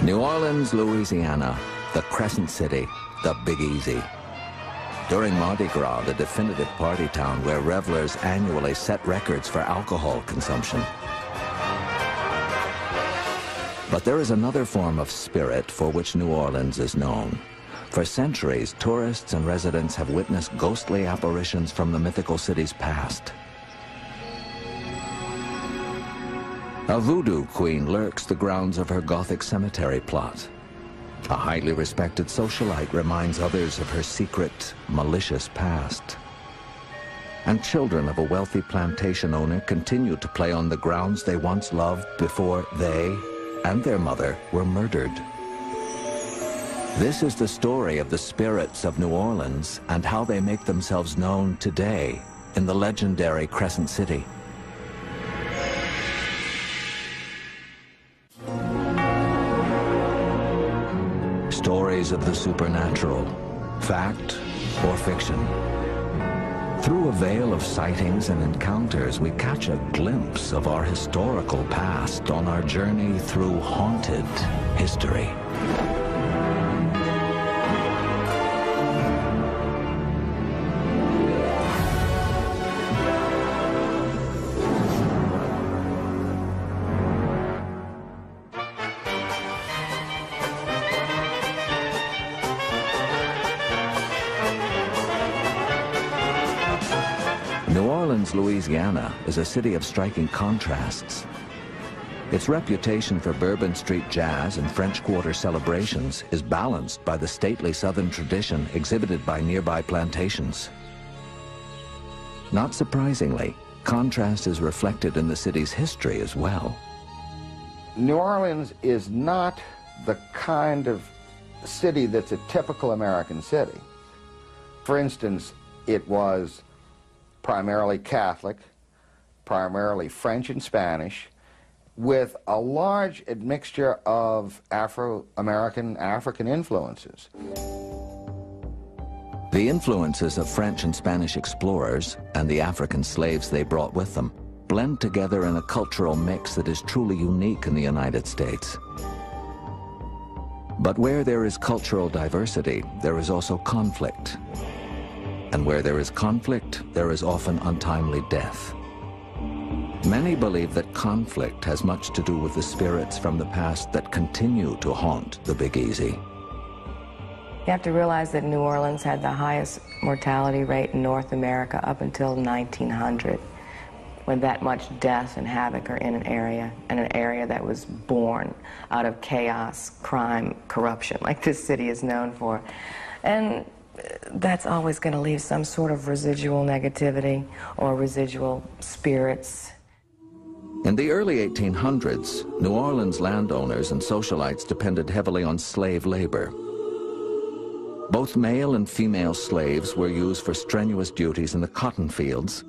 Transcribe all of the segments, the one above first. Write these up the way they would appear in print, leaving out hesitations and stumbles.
New Orleans, Louisiana, the Crescent City, the Big Easy. During Mardi Gras, the definitive party town where revelers annually set records for alcohol consumption. But there is another form of spirit for which New Orleans is known. For centuries, tourists and residents have witnessed ghostly apparitions from the mythical city's past. A voodoo queen lurks the grounds of her Gothic cemetery plot. A highly respected socialite reminds others of her secret, malicious past. And children of a wealthy plantation owner continue to play on the grounds they once loved before they and their mother were murdered. This is the story of the spirits of New Orleans and how they make themselves known today in the legendary Crescent City. Stories of the supernatural, fact or fiction. Through a veil of sightings and encounters, we catch a glimpse of our historical past on our journey through haunted history. New Orleans, Louisiana is a city of striking contrasts. Its reputation for Bourbon Street jazz and French Quarter celebrations is balanced by the stately Southern tradition exhibited by nearby plantations. Not surprisingly, contrast is reflected in the city's history as well. New Orleans is not the kind of city that's a typical American city. For instance, it was primarily Catholic, primarily French and Spanish, with a large admixture of Afro-American, African influences. The influences of French and Spanish explorers and the African slaves they brought with them blend together in a cultural mix that is truly unique in the United States. But where there is cultural diversity, there is also conflict. And where there is conflict, there is often untimely death. Many believe that conflict has much to do with the spirits from the past that continue to haunt the Big Easy. You have to realize that New Orleans had the highest mortality rate in North America up until 1900, when that much death and havoc are in an area that was born out of chaos, crime, corruption, like this city is known for. And that's always going to leave some sort of residual negativity or residual spirits. In the early 1800s, New Orleans landowners and socialites depended heavily on slave labor. Both male and female slaves were used for strenuous duties in the cotton fields,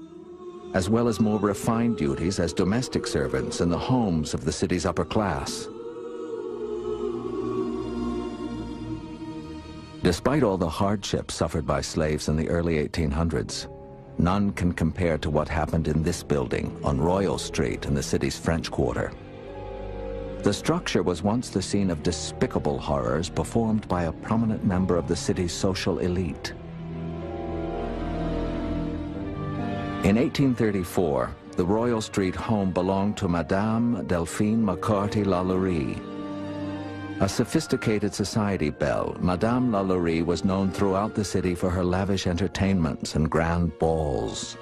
as well as more refined duties as domestic servants in the homes of the city's upper class. Despite all the hardships suffered by slaves in the early 1800s, none can compare to what happened in this building on Royal Street in the city's French Quarter. The structure was once the scene of despicable horrors performed by a prominent member of the city's social elite. In 1834, the Royal Street home belonged to Madame Delphine McCarty Lalaurie. A sophisticated society belle, Madame Lalaurie was known throughout the city for her lavish entertainments and grand balls.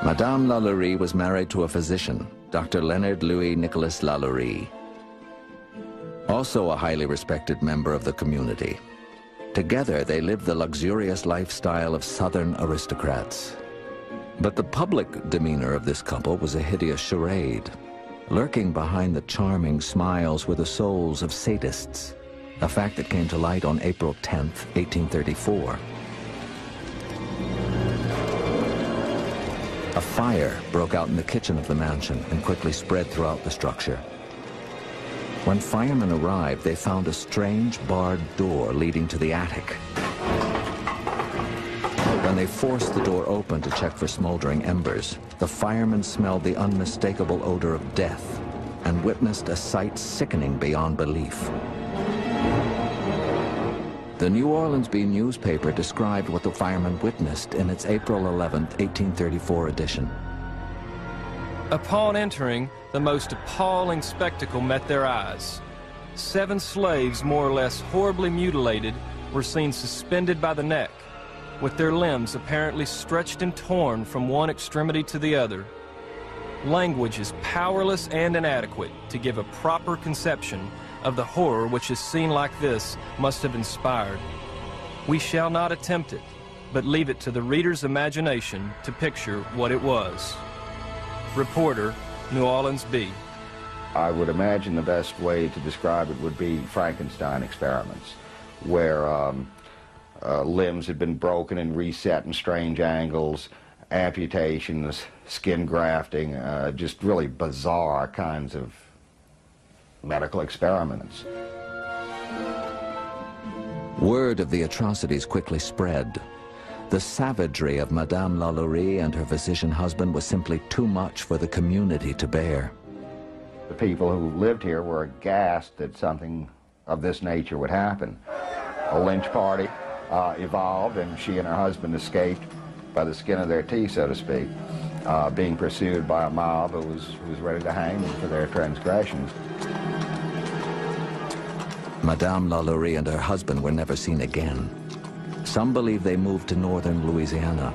Madame Lalaurie was married to a physician, Dr. Leonard Louis Nicholas Lalaurie, also a highly respected member of the community. Together, they lived the luxurious lifestyle of Southern aristocrats. But the public demeanor of this couple was a hideous charade. Lurking behind the charming smiles were the souls of sadists, a fact that came to light on April 10, 1834. A fire broke out in the kitchen of the mansion and quickly spread throughout the structure. When firemen arrived, they found a strange barred door leading to the attic. When they forced the door open to check for smoldering embers, the firemen smelled the unmistakable odor of death and witnessed a sight sickening beyond belief. The New Orleans Bee newspaper described what the firemen witnessed in its April 11, 1834 edition. Upon entering, the most appalling spectacle met their eyes. 7 slaves, more or less horribly mutilated, were seen suspended by the neck, with their limbs apparently stretched and torn from one extremity to the other. Language is powerless and inadequate to give a proper conception of the horror which a scene like this must have inspired. We shall not attempt it, but leave it to the reader's imagination to picture what it was. Reporter, New Orleans Bee. I would imagine the best way to describe it would be Frankenstein experiments, where limbs had been broken and reset in strange angles, amputations, skin grafting, just really bizarre kinds of medical experiments. Word of the atrocities quickly spread. The savagery of Madame Lalaurie and her physician husband was simply too much for the community to bear. The people who lived here were aghast that something of this nature would happen. A lynch party evolved, and she and her husband escaped by the skin of their teeth, so to speak, being pursued by a mob who was ready to hang them for their transgressions. Madame Lalaurie and her husband were never seen again. Some believe they moved to northern Louisiana.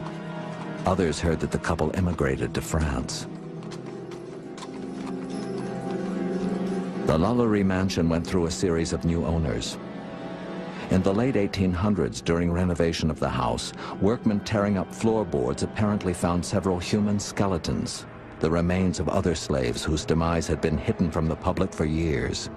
Others heard that the couple immigrated to France. The Lalaurie mansion went through a series of new owners. In the late 1800s, during renovation of the house, workmen tearing up floorboards apparently found several human skeletons, the remains of other slaves whose demise had been hidden from the public for years.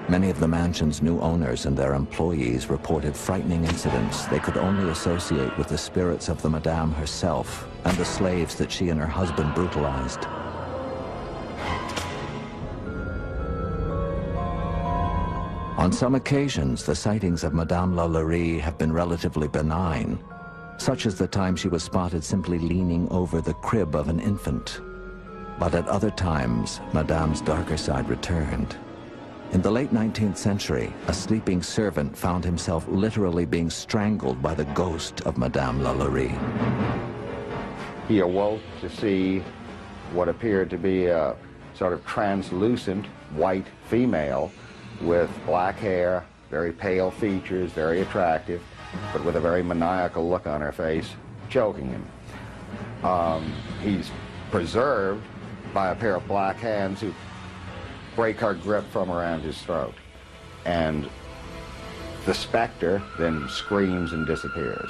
Many of the mansion's new owners and their employees reported frightening incidents they could only associate with the spirits of the Madame herself and the slaves that she and her husband brutalized. On some occasions, the sightings of Madame Lalaurie have been relatively benign, such as the time she was spotted simply leaning over the crib of an infant. But at other times, Madame's darker side returned. In the late 19th century, a sleeping servant found himself literally being strangled by the ghost of Madame Lalaurie. He awoke to see what appeared to be a sort of translucent white female with black hair, very pale features, very attractive, but with a very maniacal look on her face, choking him. He's preserved by a pair of black hands who break her grip from around his throat. And the specter then screams and disappears.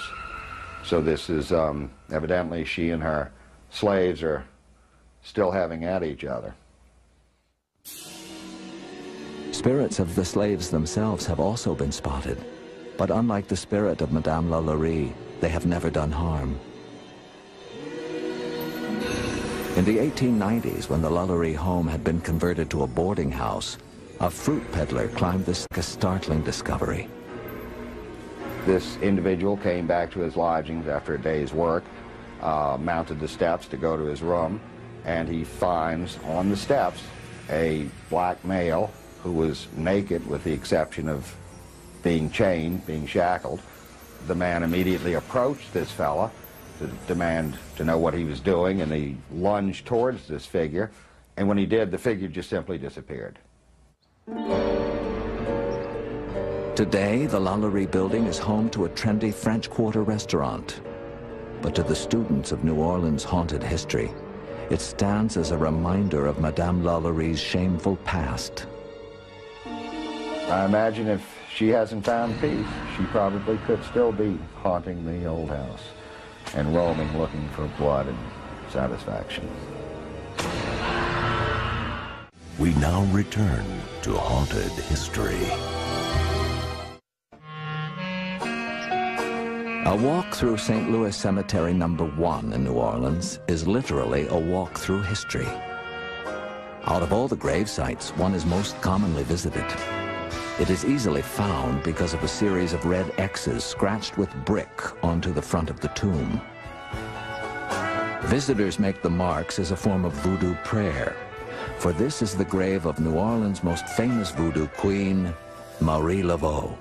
So this is evidently she and her slaves are still having at each other. Spirits of the slaves themselves have also been spotted, but unlike the spirit of Madame Lalaurie, they have never done harm. In the 1890s, when the Lalaurie home had been converted to a boarding house, a fruit peddler climbed a startling discovery. This individual came back to his lodgings after a day's work, mounted the steps to go to his room, and he finds on the steps a black male who was naked with the exception of being chained, being shackled. The man immediately approached this fella to demand to know what he was doing, and he lunged towards this figure, and when he did, the figure just simply disappeared. Today, the Lalaurie building is home to a trendy French Quarter restaurant. But to the students of New Orleans' haunted history, it stands as a reminder of Madame Lalaurie's shameful past. I imagine if she hasn't found peace, she probably could still be haunting the old house and roaming looking for blood and satisfaction. We now return to haunted history. A walk through St. Louis Cemetery No. 1 in New Orleans is literally a walk through history. Out of all the grave sites, one is most commonly visited. It is easily found because of a series of red X's scratched with brick onto the front of the tomb. Visitors make the marks as a form of voodoo prayer, for this is the grave of New Orleans' most famous voodoo queen, Marie Laveau.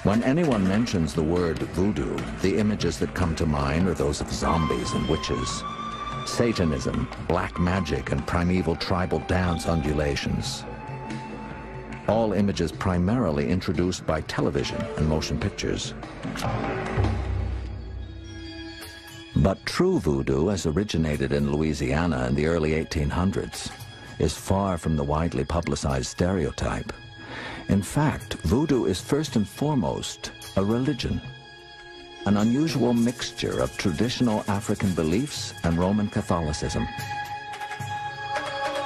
When anyone mentions the word voodoo, the images that come to mind are those of zombies and witches, Satanism, black magic, and primeval tribal dance undulations. All images primarily introduced by television and motion pictures. But true voodoo, as originated in Louisiana in the early 1800s, is far from the widely publicized stereotype. In fact, voodoo is first and foremost a religion, an unusual mixture of traditional African beliefs and Roman Catholicism.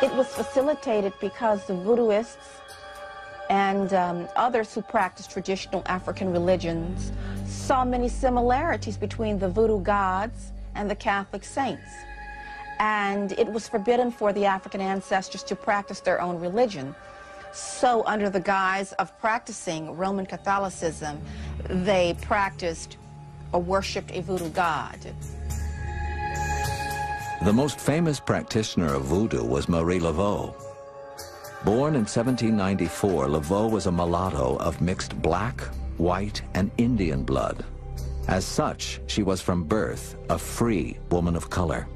It was facilitated because the voodooists and others who practiced traditional African religions saw many similarities between the voodoo gods and the Catholic saints. And it was forbidden for the African ancestors to practice their own religion. So under the guise of practicing Roman Catholicism, they practiced or worshipped a voodoo god. The most famous practitioner of voodoo was Marie Laveau. Born in 1794, Laveau was a mulatto of mixed black, white, and Indian blood. As such, she was from birth a free woman of color.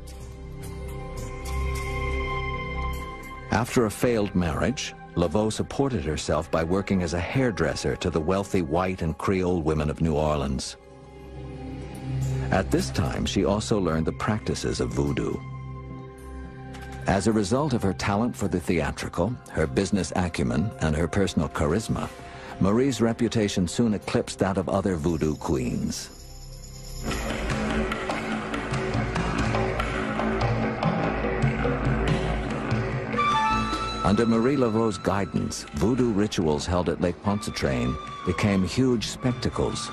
After a failed marriage, Laveau supported herself by working as a hairdresser to the wealthy white and Creole women of New Orleans. At this time, she also learned the practices of voodoo. As a result of her talent for the theatrical, her business acumen, and her personal charisma, Marie's reputation soon eclipsed that of other voodoo queens. Under Marie Laveau's guidance, voodoo rituals held at Lake Pontchartrain became huge spectacles,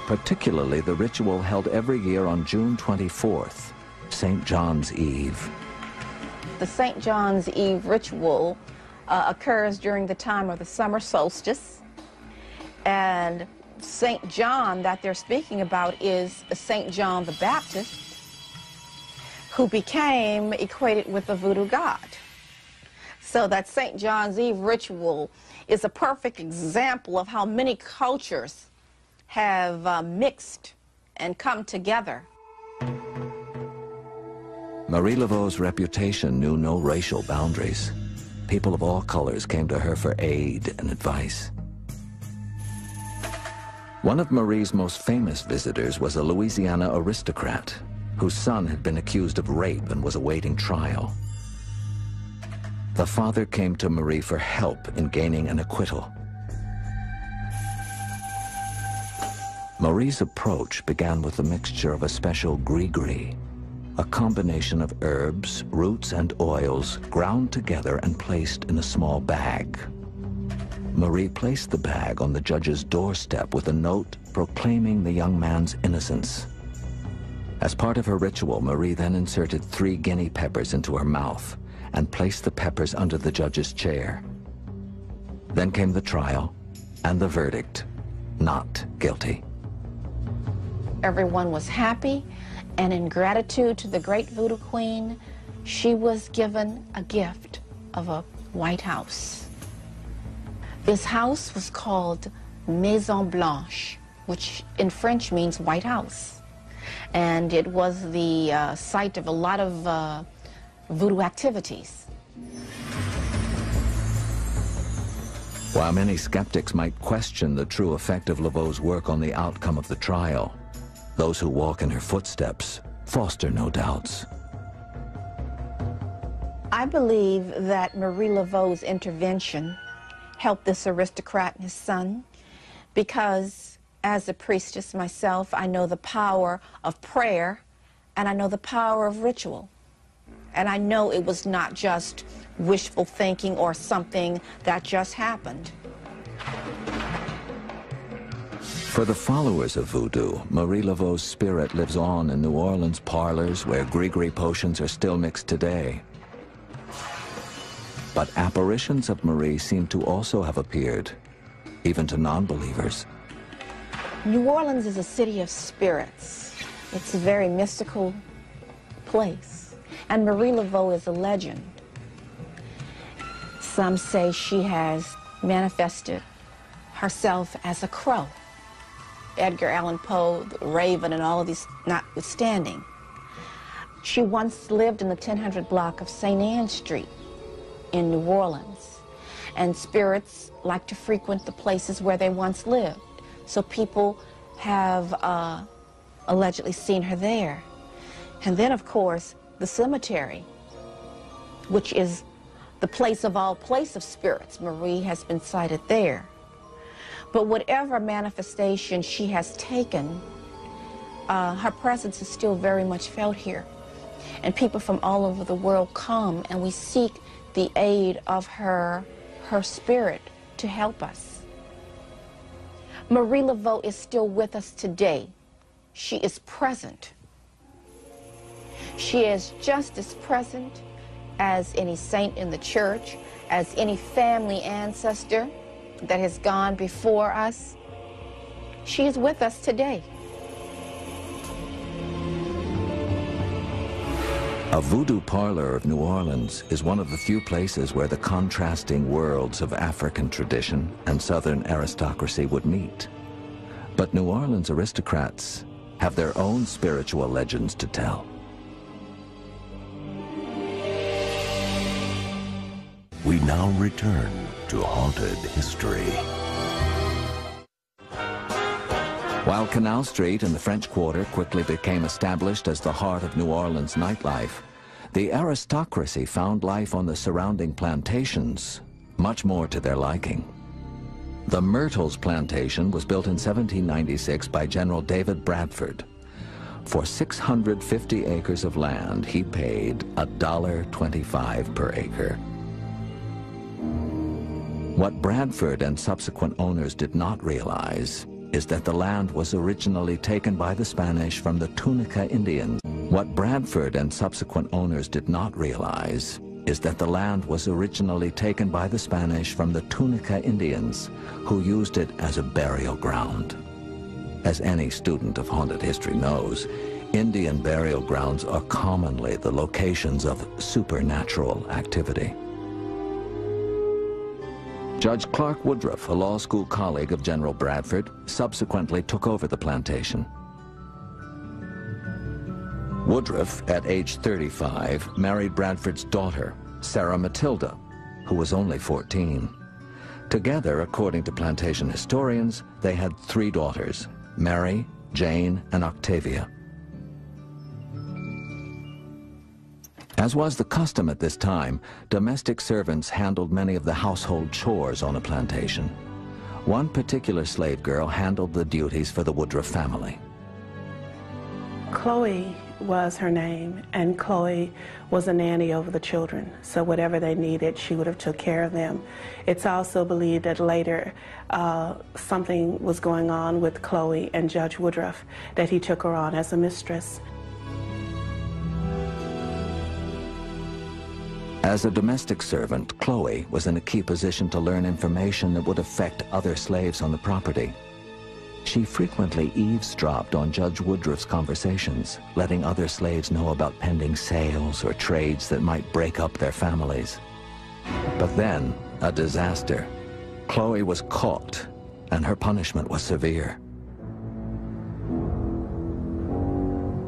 particularly the ritual held every year on June 24th, St. John's Eve. The St. John's Eve ritual occurs during the time of the summer solstice, and St. John that they're speaking about is St. John the Baptist, who became equated with the voodoo god. So that St. John's Eve ritual is a perfect example of how many cultures have mixed and come together. Marie Laveau's reputation knew no racial boundaries. People of all colors came to her for aid and advice. One of Marie's most famous visitors was a Louisiana aristocrat whose son had been accused of rape and was awaiting trial. The father came to Marie for help in gaining an acquittal. Marie's approach began with a mixture of a special gris-gris, a combination of herbs, roots, and oils ground together and placed in a small bag. Marie placed the bag on the judge's doorstep with a note proclaiming the young man's innocence. As part of her ritual, Marie then inserted 3 guinea peppers into her mouth and placed the peppers under the judge's chair. Then came the trial and the verdict, not guilty. Everyone was happy, and in gratitude to the great voodoo queen, she was given a gift of a white house. This house was called Maison Blanche, which in French means white house. And it was the site of a lot of voodoo activities. While many skeptics might question the true effect of Laveau's work on the outcome of the trial, those who walk in her footsteps foster no doubts. I believe that Marie Laveau's intervention helped this aristocrat and his son because, as a priestess myself, I know the power of prayer and I know the power of ritual. And I know it was not just wishful thinking or something that just happened. For the followers of voodoo, Marie Laveau's spirit lives on in New Orleans parlors where gris-gris potions are still mixed today. But apparitions of Marie seem to also have appeared, even to non-believers. New Orleans is a city of spirits. It's a very mystical place. And Marie Laveau is a legend. Some say she has manifested herself as a crow. Edgar Allan Poe, the Raven, and all of these notwithstanding. She once lived in the 1000 block of St. Anne Street in New Orleans. And spirits like to frequent the places where they once lived. So people have allegedly seen her there. And then, of course, the cemetery, which is the place of all place of spirits. Marie has been sighted there. But whatever manifestation she has taken, her presence is still very much felt here. And people from all over the world come, and we seek the aid of her spirit to help us. Marie Laveau is still with us today. She is present. She is just as present as any saint in the church, as any family ancestor that has gone before us. She is with us today. A voodoo parlor of New Orleans is one of the few places where the contrasting worlds of African tradition and Southern aristocracy would meet. But New Orleans aristocrats have their own spiritual legends to tell. We now return to haunted history. While Canal Street and the French Quarter quickly became established as the heart of New Orleans nightlife, the aristocracy found life on the surrounding plantations much more to their liking. The Myrtles Plantation was built in 1796 by General David Bradford. For 650 acres of land, he paid $1.25 per acre. What Bradford and subsequent owners did not realize is that the land was originally taken by the Spanish from the Tunica Indians. What Bradford and subsequent owners did not realize is that the land was originally taken by the Spanish from the Tunica Indians, who used it as a burial ground. As any student of haunted history knows, Indian burial grounds are commonly the locations of supernatural activity. Judge Clark Woodruff, a law school colleague of General Bradford, subsequently took over the plantation. Woodruff, at age 35, married Bradford's daughter, Sarah Matilda, who was only 14. Together, according to plantation historians, they had 3 daughters, Mary, Jane, and Octavia. As was the custom at this time, domestic servants handled many of the household chores on a plantation. One particular slave girl handled the duties for the Woodruff family. Chloe was her name, and Chloe was a nanny over the children. So whatever they needed, she would have took care of them. It's also believed that later something was going on with Chloe and Judge Woodruff, that he took her on as a mistress. As a domestic servant, Chloe was in a key position to learn information that would affect other slaves on the property. She frequently eavesdropped on Judge Woodruff's conversations, letting other slaves know about pending sales or trades that might break up their families. But then, a disaster. Chloe was caught, and her punishment was severe.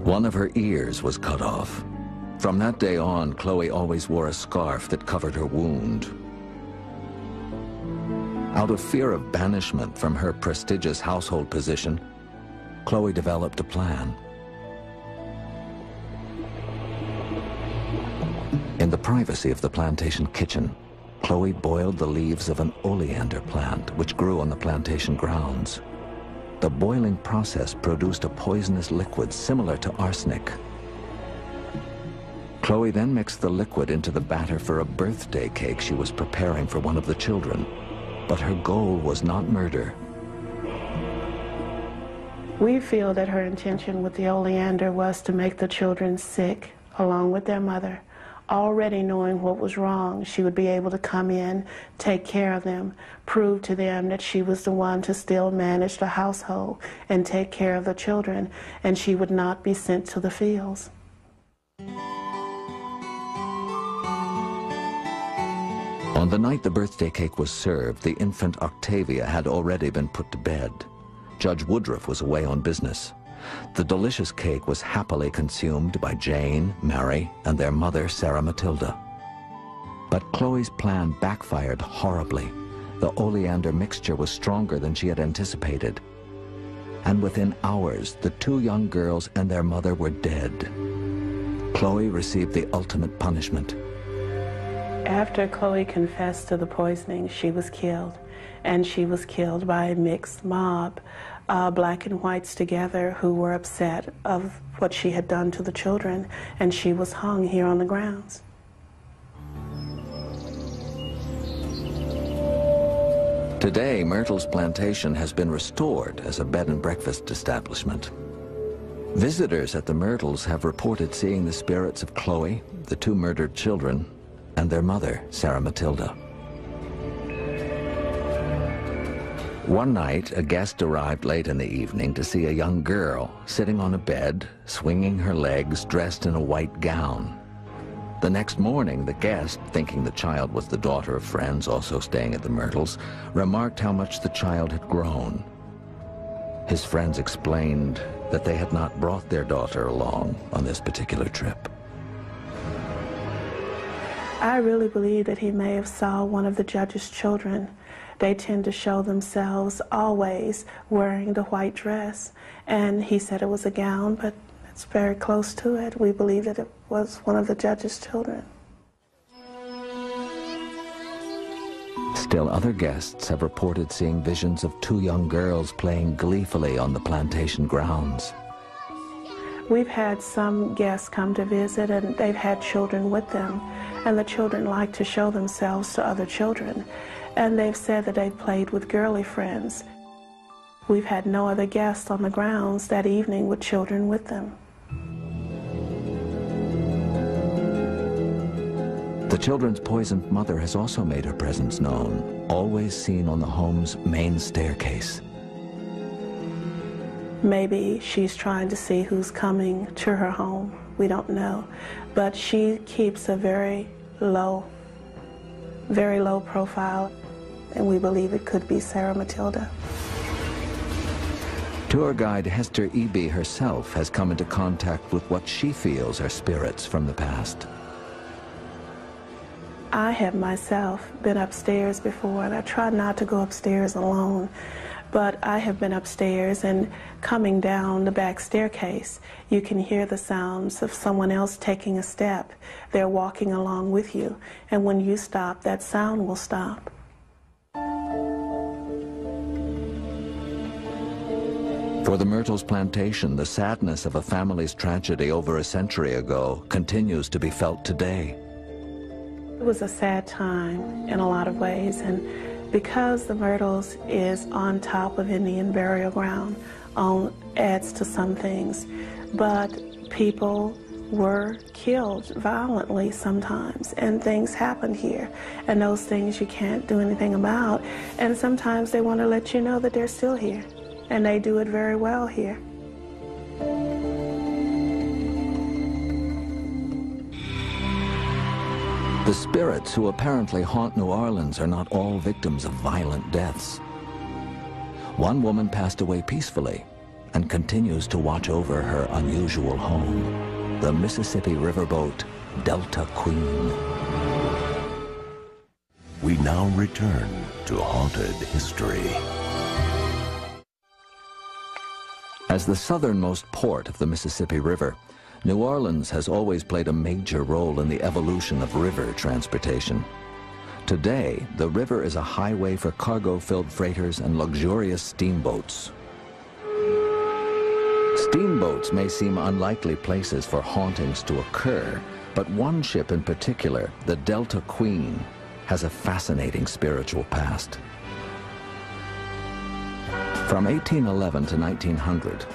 One of her ears was cut off. From that day on, Chloe always wore a scarf that covered her wound. Out of fear of banishment from her prestigious household position, Chloe developed a plan. In the privacy of the plantation kitchen, Chloe boiled the leaves of an oleander plant which grew on the plantation grounds. The boiling process produced a poisonous liquid similar to arsenic. Chloe then mixed the liquid into the batter for a birthday cake she was preparing for one of the children. But her goal was not murder. We feel that her intention with the oleander was to make the children sick, along with their mother, already knowing what was wrong, she would be able to come in, take care of them, prove to them that she was the one to still manage the household and take care of the children, and she would not be sent to the fields. On the night the birthday cake was served, the infant Octavia had already been put to bed. Judge Woodruff was away on business. The delicious cake was happily consumed by Jane, Mary, and their mother, Sarah Matilda. But Chloe's plan backfired horribly. The oleander mixture was stronger than she had anticipated. And within hours, the two young girls and their mother were dead. Chloe received the ultimate punishment. After Chloe confessed to the poisoning, she was killed. And she was killed by a mixed mob, black and whites together, who were upset of what she had done to the children, and she was hung here on the grounds. Today, Myrtle's plantation has been restored as a bed and breakfast establishment. Visitors at the Myrtles have reported seeing the spirits of Chloe, the two murdered children, and their mother, Sarah Matilda. One night, a guest arrived late in the evening to see a young girl sitting on a bed, swinging her legs, dressed in a white gown. The next morning, the guest, thinking the child was the daughter of friends also staying at the Myrtles, remarked how much the child had grown. His friends explained that they had not brought their daughter along on this particular trip. I really believe that he may have saw one of the judge's children. They tend to show themselves always wearing the white dress. And he said it was a gown, but it's very close to it. We believe that it was one of the judge's children. Still, other guests have reported seeing visions of two young girls playing gleefully on the plantation grounds. We've had some guests come to visit, and they've had children with them. And the children like to show themselves to other children. And they've said that they've played with girly friends. We've had no other guests on the grounds that evening with children with them. The children's poisoned mother has also made her presence known, always seen on the home's main staircase. Maybe she's trying to see who's coming to her home. We don't know. But she keeps a very low profile, and we believe it could be Sarah Matilda. Tour guide Hester Eby herself has come into contact with what she feels are spirits from the past. I have myself been upstairs before, and I try not to go upstairs alone. But I have been upstairs, and coming down the back staircase, you can hear the sounds of someone else taking a step. They're walking along with you, and when you stop, that sound will stop. For the Myrtles plantation, the sadness of a family's tragedy over a century ago continues to be felt today. It was a sad time in a lot of ways, and because the Myrtles is on top of Indian burial ground, adds to some things. But people were killed violently sometimes, and things happened here. And those things you can't do anything about. And sometimes they want to let you know that they're still here. And they do it very well here. The spirits who apparently haunt New Orleans are not all victims of violent deaths. One woman passed away peacefully and continues to watch over her unusual home, the Mississippi riverboat Delta Queen. We now return to haunted history. As the southernmost port of the Mississippi River, New Orleans has always played a major role in the evolution of river transportation. Today, the river is a highway for cargo-filled freighters and luxurious steamboats. Steamboats may seem unlikely places for hauntings to occur, but one ship in particular, the Delta Queen, has a fascinating spiritual past. From 1811 to 1900,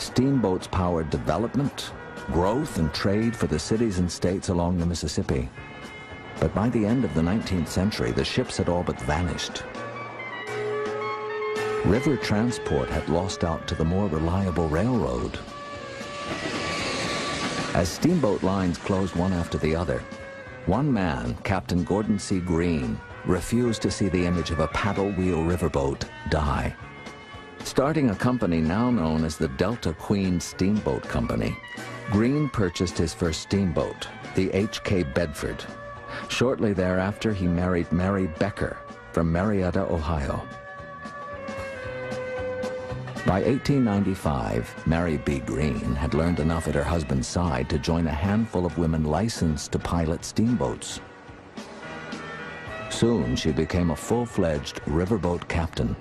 Steamboats powered development, growth, and trade for the cities and states along the Mississippi. But by the end of the 19th century, the ships had all but vanished. River transport had lost out to the more reliable railroad. As steamboat lines closed one after the other, one man, Captain Gordon C. Greene, refused to see the image of a paddle-wheel riverboat die. Starting a company now known as the Delta Queen Steamboat Company, Greene purchased his first steamboat, the H.K. Bedford. Shortly thereafter, he married Mary Becker from Marietta, Ohio. By 1895, Mary B. Greene had learned enough at her husband's side to join a handful of women licensed to pilot steamboats. Soon, she became a full-fledged riverboat captain.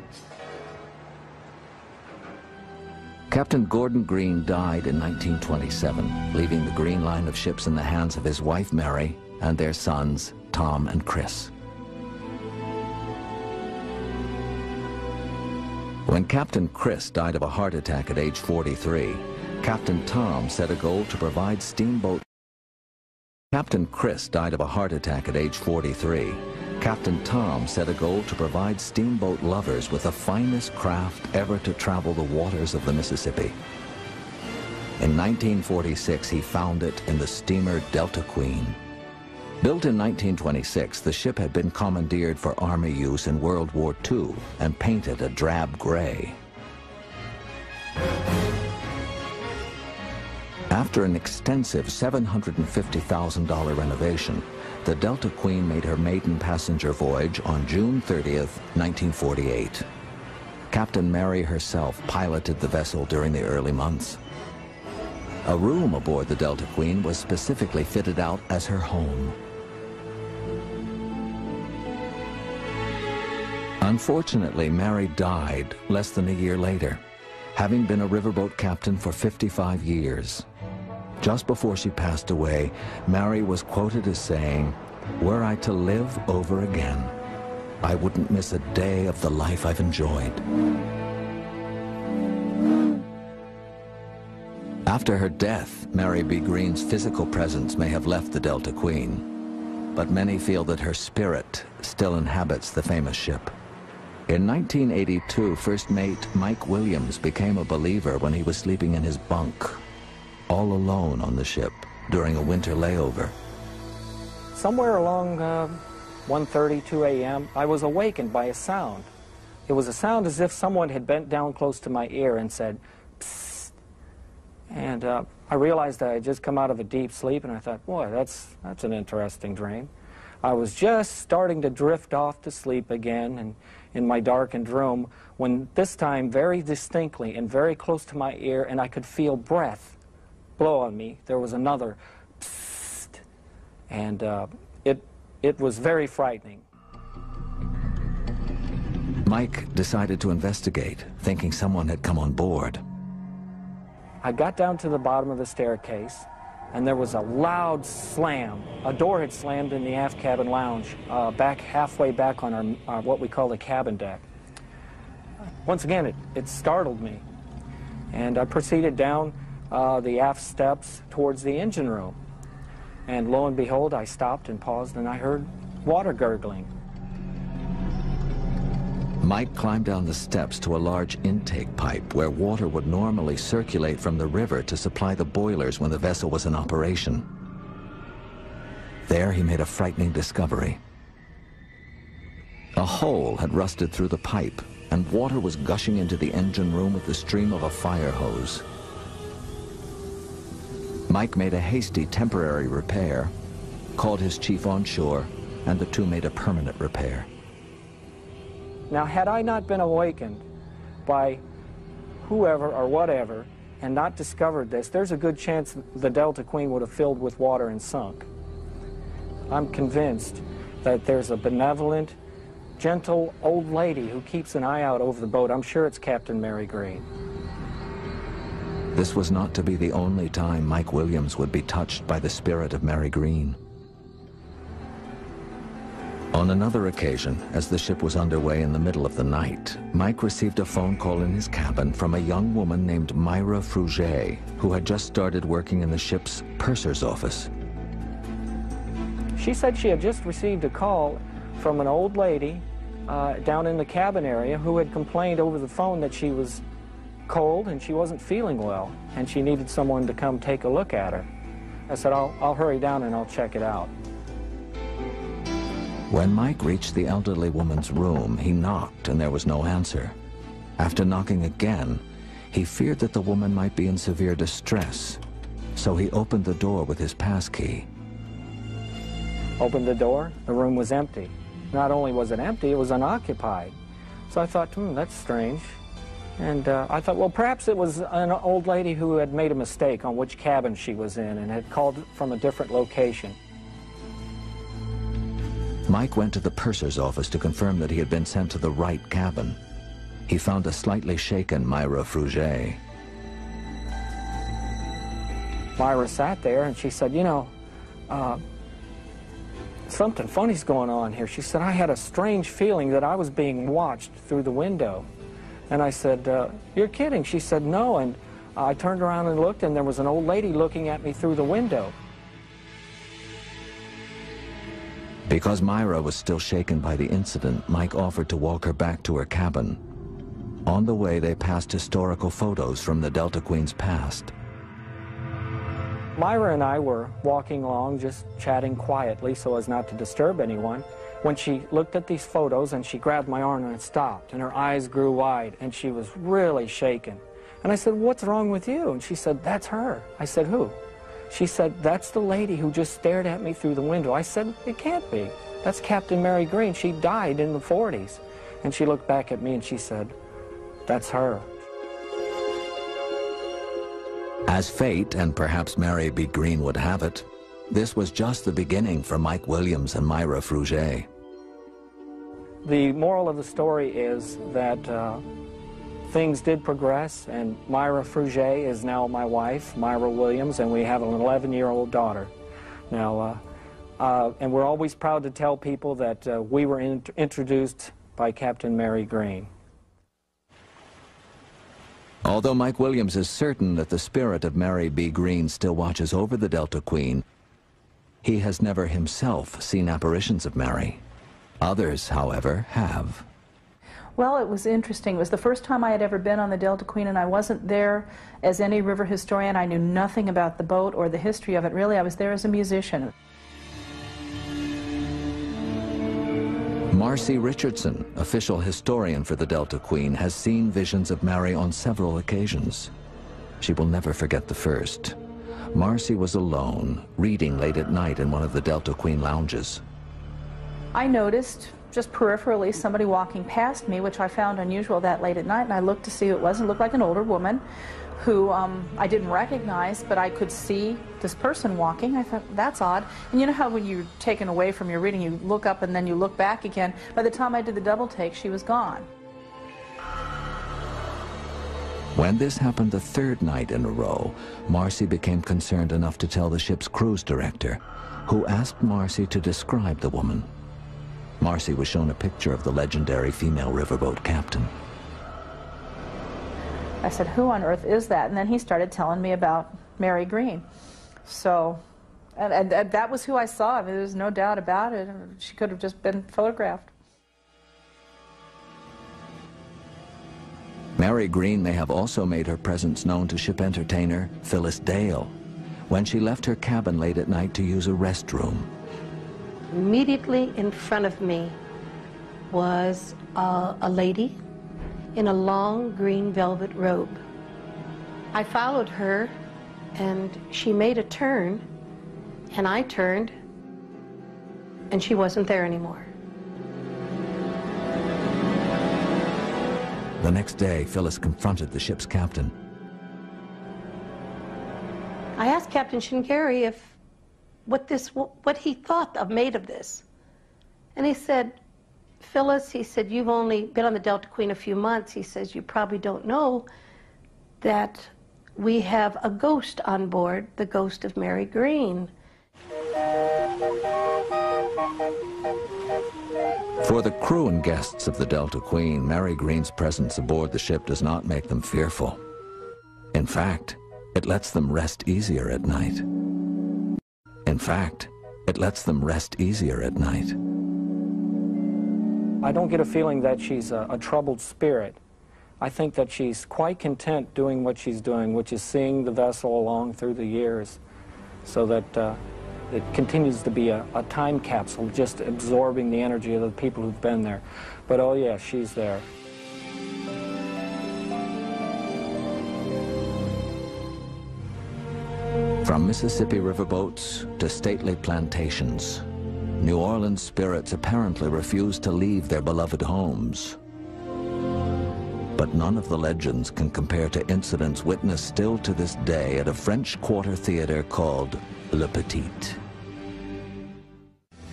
Captain Gordon Greene died in 1927, leaving the Greene line of ships in the hands of his wife Mary and their sons Tom and Chris. When Captain Chris died of a heart attack at age 43, Captain Tom set a goal to provide steamboat. Captain Chris died of a heart attack at age 43. Captain Tom set a goal to provide steamboat lovers with the finest craft ever to travel the waters of the Mississippi. In 1946, he found it in the steamer Delta Queen. Built in 1926, the ship had been commandeered for Army use in World War II and painted a drab gray. After an extensive $750,000 renovation, the Delta Queen made her maiden passenger voyage on June 30th, 1948. Captain Mary herself piloted the vessel during the early months. A room aboard the Delta Queen was specifically fitted out as her home. Unfortunately, Mary died less than a year later, having been a riverboat captain for 55 years. Just before she passed away, Mary was quoted as saying, "Were I to live over again, I wouldn't miss a day of the life I've enjoyed." After her death, Mary B. Greene's physical presence may have left the Delta Queen, but many feel that her spirit still inhabits the famous ship. In 1982, First Mate Mike Williams became a believer when he was sleeping in his bunk, all alone on the ship during a winter layover. Somewhere along 1:30, 2 a.m., I was awakened by a sound. It was a sound as if someone had bent down close to my ear and said, "Psst." And I realized that I had just come out of a deep sleep, and I thought, boy, that's an interesting dream. I was just starting to drift off to sleep again and in my darkened room when this time very distinctly and very close to my ear, and I could feel breath blow on me. There was another psst, and it was very frightening. Mike decided to investigate, thinking someone had come on board. I got down to the bottom of the staircase, and there was a loud slam. A door had slammed in the aft cabin lounge, halfway back on our what we call the cabin deck. Once again, it startled me, and I proceeded down the aft steps towards the engine room. And lo and behold, I stopped and paused, and I heard water gurgling. Mike climbed down the steps to a large intake pipe where water would normally circulate from the river to supply the boilers when the vessel was in operation. There he made a frightening discovery. A hole had rusted through the pipe, and water was gushing into the engine room with the stream of a fire hose. Mike made a hasty temporary repair, called his chief on shore, and the two made a permanent repair. Now, had I not been awakened by whoever or whatever and not discovered this, there's a good chance the Delta Queen would have filled with water and sunk. I'm convinced that there's a benevolent, gentle old lady who keeps an eye out over the boat. I'm sure it's Captain Mary Greene. This was not to be the only time Mike Williams would be touched by the spirit of Mary Greene. On another occasion, as the ship was underway in the middle of the night, Mike received a phone call in his cabin from a young woman named Myra Fruget, who had just started working in the ship's purser's office. She said she had just received a call from an old lady down in the cabin area who had complained over the phone that she was cold and she wasn't feeling well, and she needed someone to come take a look at her. I said, I'll hurry down and I'll check it out. When Mike reached the elderly woman's room, he knocked and there was no answer. After knocking again, he feared that the woman might be in severe distress, so he opened the door with his passkey. Opened the door, the room was empty. Not only was it empty, it was unoccupied. So I thought, that's strange. And I thought, well, perhaps it was an old lady who had made a mistake on which cabin she was in and had called from a different location. Mike went to the purser's office to confirm that he had been sent to the right cabin. He found a slightly shaken Myra Fruget. Myra sat there and she said, something funny's going on here. She said, I had a strange feeling that I was being watched through the window. And I said, you're kidding. She said, no. And I turned around and looked, and there was an old lady looking at me through the window. Because Myra was still shaken by the incident, Mike offered to walk her back to her cabin. On the way, they passed historical photos from the Delta Queen's past. Myra and I were walking along, just chatting quietly so as not to disturb anyone, when she looked at these photos and she grabbed my arm and stopped, and her eyes grew wide, and she was really shaken. And I said, what's wrong with you? And she said, that's her. I said, who? She said, that's the lady who just stared at me through the window. I said, it can't be. That's Captain Mary Green. She died in the 40s. And she looked back at me and she said, that's her. As fate, and perhaps Mary B. Green would have it, this was just the beginning for Mike Williams and Myra Fruget. The moral of the story is that things did progress, and Myra Fruget is now my wife, Myra Williams, and we have an 11-year-old daughter. Now, and we're always proud to tell people that we were introduced by Captain Mary Green. Although Mike Williams is certain that the spirit of Mary B. Green still watches over the Delta Queen, he has never himself seen apparitions of Mary. Others, however, have. Well, it was interesting. It was the first time I had ever been on the Delta Queen, and I wasn't there as any river historian. I knew nothing about the boat or the history of it, really. I was there as a musician. Marcy Richardson, official historian for the Delta Queen, has seen visions of Mary on several occasions. She will never forget the first. Marcy was alone, reading late at night in one of the Delta Queen lounges. I noticed, just peripherally, somebody walking past me, which I found unusual that late at night, and I looked to see who it was. It looked like an older woman who I didn't recognize, but I could see this person walking. I thought, that's odd. And you know how when you're taken away from your reading, you look up and then you look back again. By the time I did the double take, she was gone. When this happened the third night in a row, Marcy became concerned enough to tell the ship's cruise director, who asked Marcy to describe the woman. Marcy was shown a picture of the legendary female riverboat captain. I said, who on earth is that? And then he started telling me about Mary Green. So, and that was who I saw. I mean, there's no doubt about it. She could have just been photographed. Mary Green may have also made her presence known to ship entertainer Phyllis Dale when she left her cabin late at night to use a restroom. Immediately in front of me was a lady in a long green velvet robe. I followed her, and she made a turn, and I turned, and she wasn't there anymore. The next day, Phyllis confronted the ship's captain. I asked Captain Shinigari what he thought made of this. And he said, Phyllis, he said, you've only been on the Delta Queen a few months. He says, you probably don't know that we have a ghost on board, the ghost of Mary Green. For the crew and guests of the Delta Queen, Mary Green's presence aboard the ship does not make them fearful. In fact, it lets them rest easier at night. In fact, it lets them rest easier at night. I don't get a feeling that she's a troubled spirit. I think that she's quite content doing what she's doing, which is seeing the vessel along through the years, so that it continues to be a time capsule, just absorbing the energy of the people who've been there. But oh yeah, she's there. From Mississippi riverboats to stately plantations, New Orleans spirits apparently refuse to leave their beloved homes. But none of the legends can compare to incidents witnessed still to this day at a French Quarter theater called Le Petit.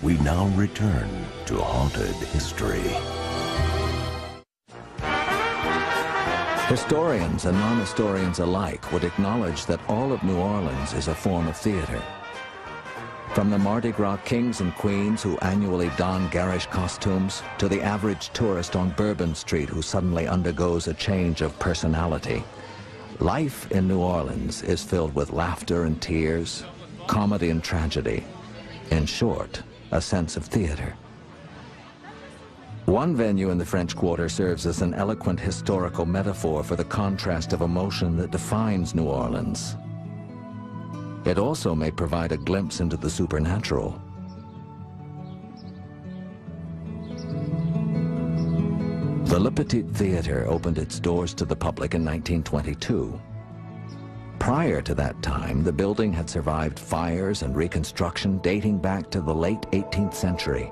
We now return to haunted history. Historians and non-historians alike would acknowledge that all of New Orleans is a form of theater. From the Mardi Gras kings and queens who annually don garish costumes, to the average tourist on Bourbon Street who suddenly undergoes a change of personality, life in New Orleans is filled with laughter and tears, comedy and tragedy. In short, a sense of theater. One venue in the French Quarter serves as an eloquent historical metaphor for the contrast of emotion that defines New Orleans. It also may provide a glimpse into the supernatural. The Le Petit Theater opened its doors to the public in 1922. Prior to that time, the building had survived fires and reconstruction dating back to the late 18th century.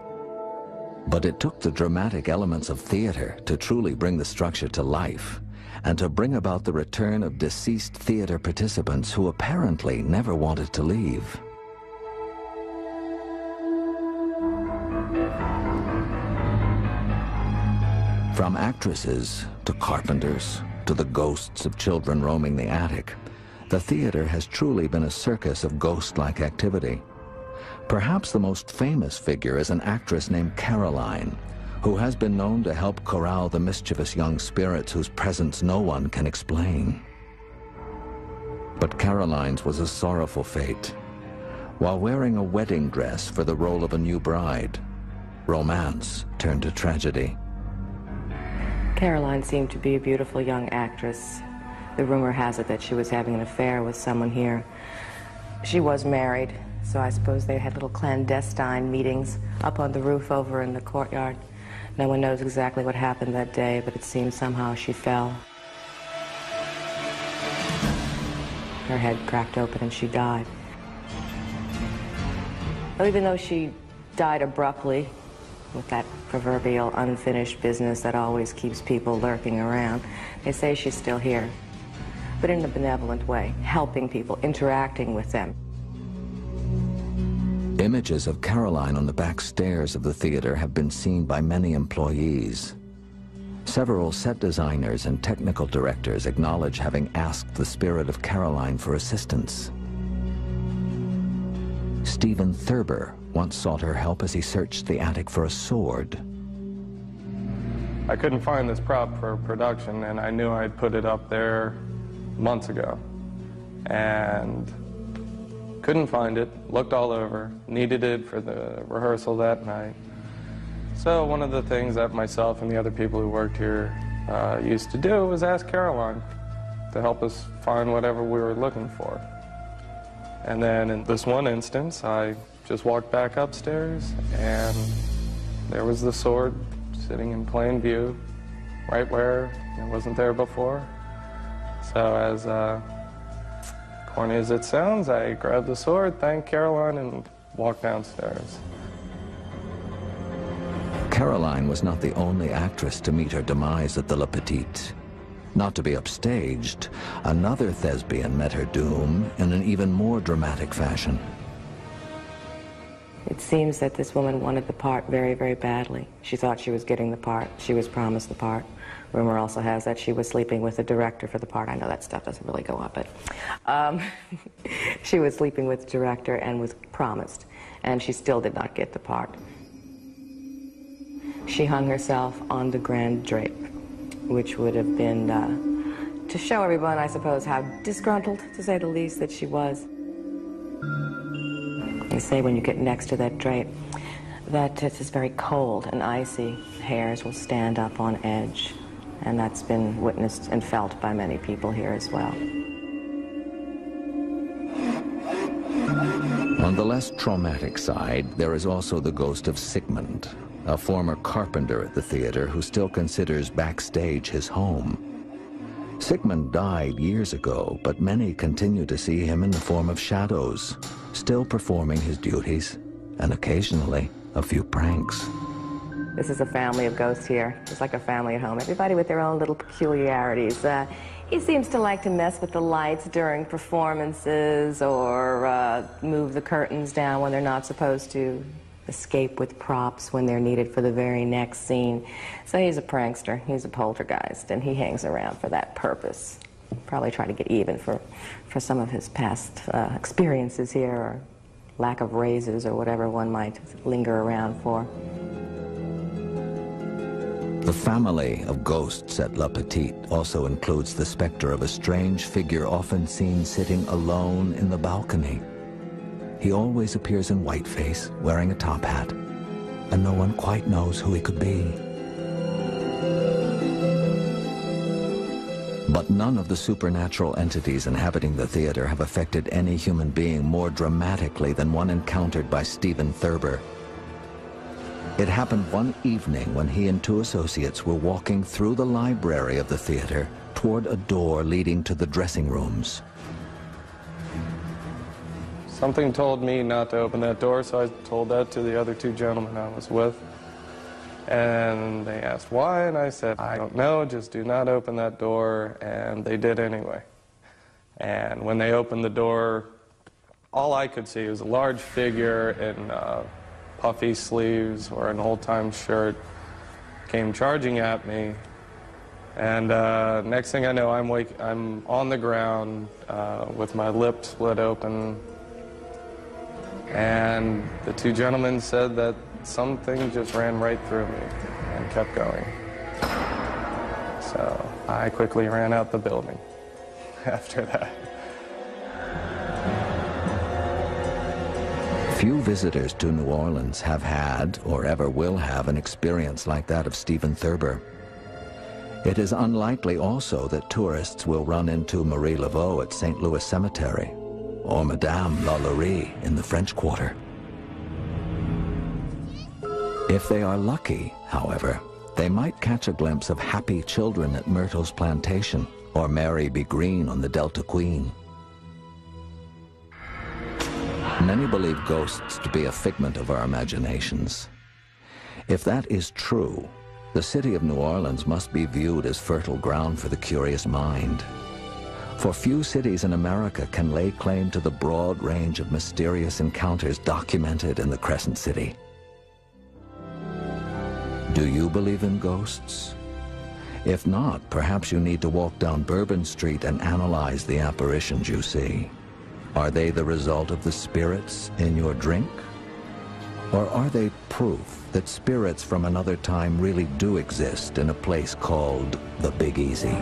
But it took the dramatic elements of theater to truly bring the structure to life, and to bring about the return of deceased theater participants who apparently never wanted to leave. From actresses to carpenters to the ghosts of children roaming the attic, the theater has truly been a circus of ghost-like activity. Perhaps the most famous figure is an actress named Caroline, who has been known to help corral the mischievous young spirits whose presence no one can explain. But Caroline's was a sorrowful fate. While wearing a wedding dress for the role of a new bride, romance turned to tragedy. Caroline seemed to be a beautiful young actress. The rumor has it that she was having an affair with someone here. She was married, so I suppose they had little clandestine meetings up on the roof over in the courtyard. No one knows exactly what happened that day, but it seems somehow she fell. Her head cracked open and she died. Well, even though she died abruptly, with that proverbial unfinished business that always keeps people lurking around, they say she's still here, but in a benevolent way, helping people, interacting with them. Images of Caroline on the back stairs of the theater have been seen by many employees. Several set designers and technical directors acknowledge having asked the spirit of Caroline for assistance. Stephen Thurber once sought her help as he searched the attic for a sword. I couldn't find this prop for production, and I knew I'd put it up there months ago. And couldn't find it, looked all over, needed it for the rehearsal that night. So one of the things that myself and the other people who worked here used to do was ask Caroline to help us find whatever we were looking for. And then in this one instance, I just walked back upstairs, and there was the sword sitting in plain view, right where it wasn't there before. So as corny as it sounds, I grabbed the sword, thanked Caroline, and walked downstairs. Caroline was not the only actress to meet her demise at the Le Petit. Not to be upstaged, another thespian met her doom in an even more dramatic fashion. It seems that this woman wanted the part very, very badly. She thought she was getting the part. She was promised the part. Rumor also has that she was sleeping with the director for the part. I know that stuff doesn't really go up, but she was sleeping with the director and was promised, and she still did not get the part. she hung herself on the grand drape, which would have been to show everyone, I suppose, how disgruntled, to say the least, that she was. They say when you get next to that drape that it is very cold and icy. Hairs will stand up on edge, and that's been witnessed and felt by many people here as well. On the less traumatic side, there is also the ghost of Sigmund, a former carpenter at the theater who still considers backstage his home. Sigmund died years ago, but many continue to see him in the form of shadows, still performing his duties, and occasionally a few pranks. This is a family of ghosts here, just like a family at home, everybody with their own little peculiarities. He seems to like to mess with the lights during performances or move the curtains down when they're not supposed to, escape with props when they're needed for the very next scene. So he's a prankster, he's a poltergeist, and he hangs around for that purpose. Probably try to get even for some of his past experiences here, or lack of raises, or whatever one might linger around for. The family of ghosts at La Petite also includes the specter of a strange figure often seen sitting alone in the balcony. He always appears in whiteface, wearing a top hat, and no one quite knows who he could be. But none of the supernatural entities inhabiting the theater have affected any human being more dramatically than one encountered by Stephen Thurber. It happened one evening when he and two associates were walking through the library of the theater toward a door leading to the dressing rooms. Something told me not to open that door, so I told that to the other two gentlemen I was with. And they asked why, and I said, I don't know, just do not open that door, and they did anyway. And when they opened the door, all I could see was a large figure in puffy sleeves or an old-time shirt came charging at me. And next thing I know, I'm on the ground with my lip split open. And the two gentlemen said that something just ran right through me and kept going. So I quickly ran out the building after that. Few visitors to New Orleans have had, or ever will have, an experience like that of Stephen Thurber. It is unlikely also that tourists will run into Marie Laveau at St. Louis Cemetery, or Madame Lalaurie in the French Quarter. If they are lucky, however, they might catch a glimpse of happy children at Myrtle's plantation, or Mary B. Green on the Delta Queen. Many believe ghosts to be a figment of our imaginations. If that is true, the city of New Orleans must be viewed as fertile ground for the curious mind. For few cities in America can lay claim to the broad range of mysterious encounters documented in the Crescent City. Do you believe in ghosts? If not, perhaps you need to walk down Bourbon Street and analyze the apparitions you see. Are they the result of the spirits in your drink? Or are they proof that spirits from another time really do exist in a place called the Big Easy?